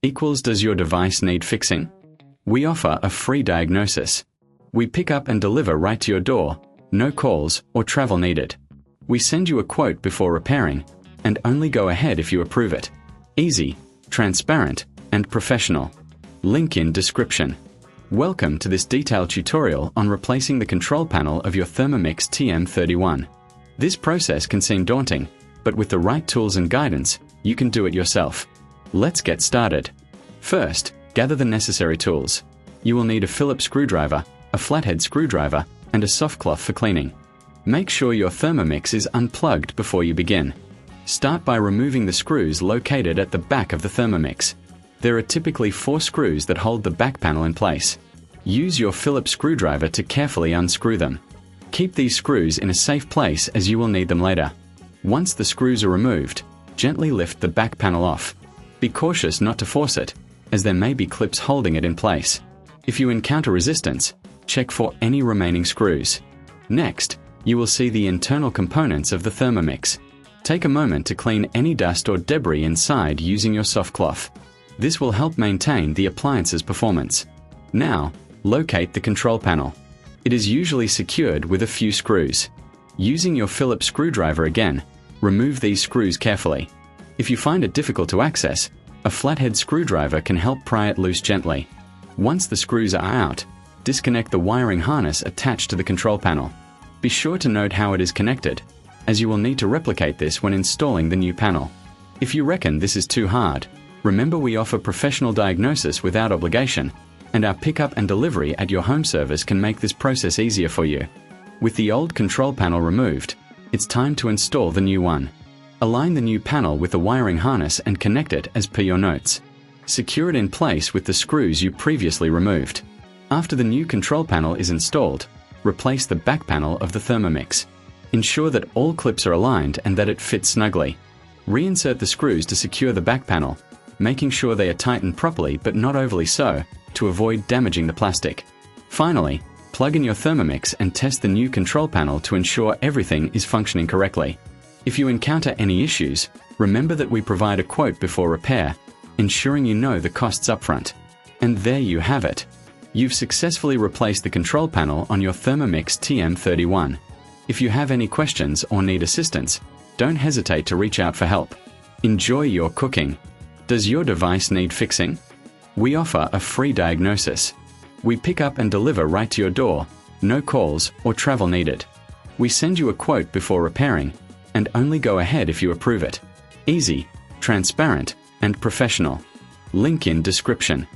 equals does your device need fixing? We offer a free diagnosis. We pick up and deliver right to your door, no calls or travel needed. We send you a quote before repairing, and only go ahead if you approve it. Easy, transparent, and professional. Link in description. Welcome to this detailed tutorial on replacing the control panel of your Thermomix TM31. This process can seem daunting, but with the right tools and guidance, you can do it yourself. Let's get started. First, gather the necessary tools. You will need a Phillips screwdriver, a flathead screwdriver, and a soft cloth for cleaning. Make sure your Thermomix is unplugged before you begin. Start by removing the screws located at the back of the Thermomix. There are typically 4 screws that hold the back panel in place. Use your Phillips screwdriver to carefully unscrew them. Keep these screws in a safe place as you will need them later. Once the screws are removed, gently lift the back panel off. Be cautious not to force it, as there may be clips holding it in place. If you encounter resistance, check for any remaining screws. Next, you will see the internal components of the Thermomix. Take a moment to clean any dust or debris inside using your soft cloth. This will help maintain the appliance's performance. Now, locate the control panel. It is usually secured with a few screws. Using your Phillips screwdriver again, remove these screws carefully. If you find it difficult to access, a flathead screwdriver can help pry it loose gently. Once the screws are out, disconnect the wiring harness attached to the control panel. Be sure to note how it is connected, as you will need to replicate this when installing the new panel. If you reckon this is too hard, remember we offer professional diagnosis without obligation, and our pickup and delivery at your home service can make this process easier for you. With the old control panel removed, it's time to install the new one. Align the new panel with the wiring harness and connect it as per your notes. Secure it in place with the screws you previously removed. After the new control panel is installed, replace the back panel of the Thermomix. Ensure that all clips are aligned and that it fits snugly. Reinsert the screws to secure the back panel, making sure they are tightened properly but not overly so, to avoid damaging the plastic. Finally, plug in your Thermomix and test the new control panel to ensure everything is functioning correctly. If you encounter any issues, remember that we provide a quote before repair, ensuring you know the costs upfront. And there you have it. You've successfully replaced the control panel on your Thermomix TM31. If you have any questions or need assistance, don't hesitate to reach out for help. Enjoy your cooking. Does your device need fixing? We offer a free diagnosis. We pick up and deliver right to your door, no calls or travel needed. We send you a quote before repairing, and only go ahead if you approve it. Easy, transparent, and professional. Link in description.